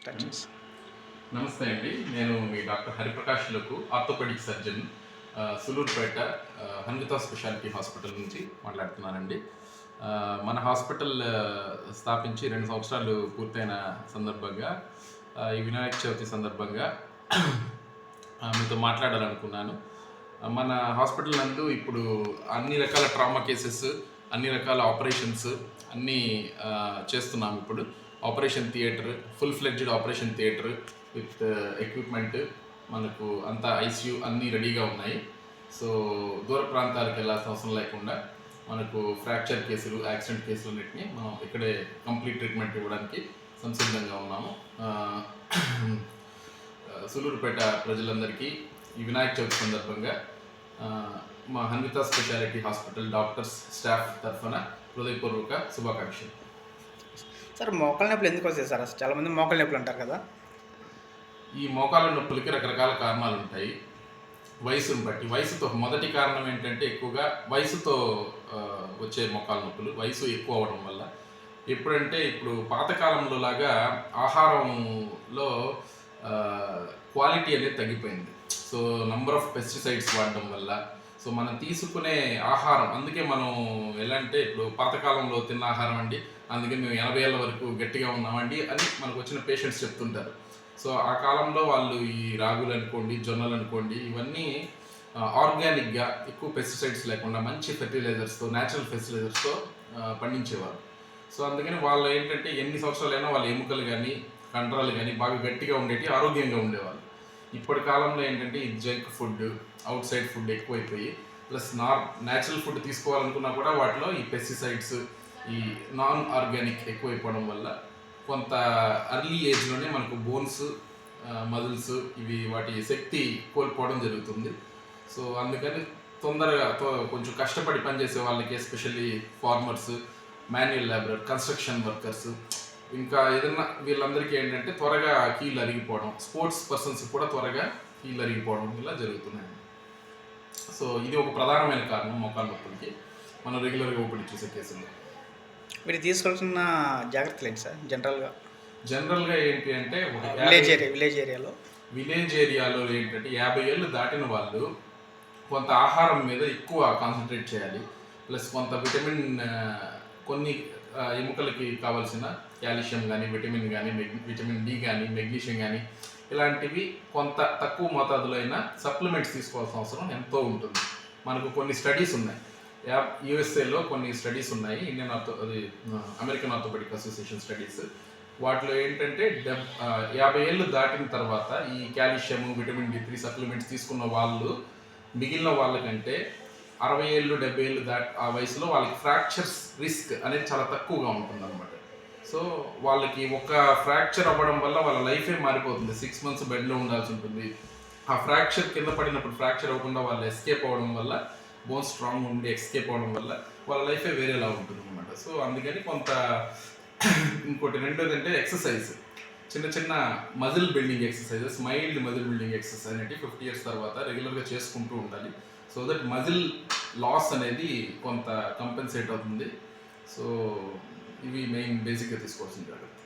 నమస్తే అండి. నేను మీ డాక్టర్ హరిప్రకాష్‌లకు orthopaedic surgeon Sullurpeta Hanvitha speciality hospital నుంచి మాట్లాడుతున్నానండి. మన హాస్పిటల్ స్థాపించి 2 సంవత్సరాలు పూర్తయిన సందర్భంగా ఈ వినాయక చవితి సందర్భంగా మీతో మాట్లాడాలనుకున్నాను. మన హాస్పిటల్ నందు ఇప్పుడు అన్ని రకాల ట్రామా కేసెస్, అన్ని రకాల ఆపరేషన్స్ అన్నీ చేస్తున్నాము ఇప్పుడు. Operation theatre, full fledged operation theatre with equipment, మనకు అంతా ఐసీయూ అన్నీ రెడీగా ఉన్నాయి. సో దూర ప్రాంతాలకు వెళ్ళాల్సిన అవసరం లేకుండా మనకు ఫ్రాక్చర్ కేసులు, యాక్సిడెంట్ కేసులు అన్నింటినీ మనం ఇక్కడే కంప్లీట్ ట్రీట్మెంట్ ఇవ్వడానికి సంసిద్ధంగా ఉన్నాము. సులూరుపేట ప్రజలందరికీ ఈ వినాయక చవితి సందర్భంగా మా హన్వితా స్పెషాలిటీ హాస్పిటల్ డాక్టర్స్, స్టాఫ్ తరఫున హృదయపూర్వక శుభాకాంక్షలు. సార్, మోకాళ్ళ నొప్పులు ఎందుకు వస్తాయి సార్? అసలు చాలామంది మోకాళ్ళ నొప్పులు అంటారు కదా. ఈ మోకాళ్ళ నొప్పులకి రకరకాల కారణాలు ఉంటాయి వయసును బట్టి. వయసుతో మొదటి కారణం ఏంటంటే ఎక్కువగా వయసుతో వచ్చే మోకాళ్ళ నొప్పులు, వయసు ఎక్కువ అవ్వడం వల్ల. ఎప్పుడంటే ఇప్పుడు పాతకాలంలో లాగా ఆహారంలో క్వాలిటీ అనేది తగ్గిపోయింది. సో నంబర్ ఆఫ్ పెస్టిసైడ్స్ వాడడం వల్ల, సో మనం తీసుకునే ఆహారం, అందుకే మనం ఎలా అంటే ఇప్పుడు పాతకాలంలో తిన్న ఆహారం అండి, అందుకే మేము 80 ఏళ్ళ వరకు గట్టిగా ఉన్నామండి అని మనకు వచ్చిన పేషెంట్స్ చెప్తుంటారు. సో ఆ కాలంలో వాళ్ళు ఈ రాగులు అనుకోండి, జొన్నలు అనుకోండి, ఇవన్నీ ఆర్గానిక్గా ఎక్కువ పెస్టిసైడ్స్ లేకుండా మంచి ఫెర్టిలైజర్స్తో, న్యాచురల్ ఫెర్టిలైజర్స్తో పండించేవారు. సో అందుకని వాళ్ళు ఏంటంటే ఎన్ని సంవత్సరాలైనా వాళ్ళ ఎముకలు కానీ కండరాలు కానీ బాగా గట్టిగా ఉండేవి, ఆరోగ్యంగా ఉండేవాళ్ళు. ఇప్పటి కాలంలో ఏంటంటే ఈ junk food, out side food ఎక్కువైపోయి, ప్లస్ న్యాచురల్ ఫుడ్ తీసుకోవాలనుకున్నా కూడా వాటిలో ఈ పెస్టిసైడ్స్, ఈ నాన్ ఆర్గానిక్ ఎక్కువైపోవడం వల్ల కొంత అర్లీ ఏజ్లోనే మనకు బోన్స్, మజిల్స్ ఇవి వాటి శక్తి కోల్పోవడం జరుగుతుంది. సో అందుకని తొందరగా కొంచెం కష్టపడి పనిచేసే వాళ్ళకి, especially farmers, manual labourer, construction workers, ఇంకా ఏదన్నా వీళ్ళందరికీ ఏంటంటే త్వరగా కీళ్ళు అరిగిపోవడం, స్పోర్ట్స్ పర్సన్స్ కూడా త్వరగా కీళ్ళు అరిగిపోవడం ఇలా జరుగుతున్నాయి. సో ఇది ఒక ప్రధానమైన కారణం మోకాళ్ళ నొప్పులకి మనం రెగ్యులర్గా ఓపెన్ చూసే కేసుల్లో. మీరు తీసుకోవాల్సిన జాగ్రత్తలు ఏంటి సార్? జనరల్గా ఏంటి అంటే విలేజ్ ఏరియాలో ఏంటంటే 50 ఏళ్ళు దాటిన వాళ్ళు కొంత ఆహారం మీద ఎక్కువ కాన్సన్ట్రేట్ చేయాలి. ప్లస్ కొంత విటమిన్, కొన్ని ఎముకలకి కావాల్సిన కాల్షియం కానీ, విటమిన్ కానీ, విటమిన్ డి కానీ, మెగ్నీషియం కానీ ఇలాంటివి కొంత తక్కువ మోతాదులో అయినా సప్లిమెంట్స్ తీసుకోవాల్సిన అవసరం ఎంతో ఉంటుంది. మనకు కొన్ని స్టడీస్ ఉన్నాయి, యూఎస్ఏలో కొన్ని స్టడీస్ ఉన్నాయి, అమెరికన్ ఆర్థోపెడిక్ అసోసియేషన్ స్టడీస్. వాటిలో ఏంటంటే 50 ఏళ్ళు దాటిన తర్వాత ఈ కాల్షియం, విటమిన్ డి3 సప్లిమెంట్స్ తీసుకున్న వాళ్ళు మిగిలిన వాళ్ళకంటే 60 ఏళ్ళు 70 ఏళ్ళు ఆ వయసులో వాళ్ళకి ఫ్రాక్చర్స్ రిస్క్ అనేది చాలా తక్కువగా ఉంటుంది అనమాట. సో వాళ్ళకి ఒక ఫ్రాక్చర్ అవ్వడం వల్ల వాళ్ళ లైఫే మారిపోతుంది. 6 మంత్స్ బెడ్లో ఉండాల్సి ఉంటుంది. ఆ ఫ్రాక్చర్ కింద పడినప్పుడు ఫ్రాక్చర్ అవ్వకుండా వాళ్ళు ఎస్కేప్ అవ్వడం వల్ల, బోన్ స్ట్రాంగ్ ఉండి ఎస్కేప్ అవ్వడం వల్ల వాళ్ళ లైఫే వేరేలా ఉంటుంది అనమాట. సో అందుకని కొంత ఇంకోటి రెండోది అంటే ఎక్సర్సైజ్, చిన్న చిన్న muscle building exercises, mild muscle building exercise అనేవి 50 ఇయర్స్ తర్వాత రెగ్యులర్గా చేసుకుంటూ ఉండాలి. సో దట్ మజిల్ లాస్ అనేది కొంత కంపెన్సేట్ అవుతుంది. సో ఇవి మెయిన్ బేసిక్గా తీసుకోవాల్సిన జాగ్రత్త.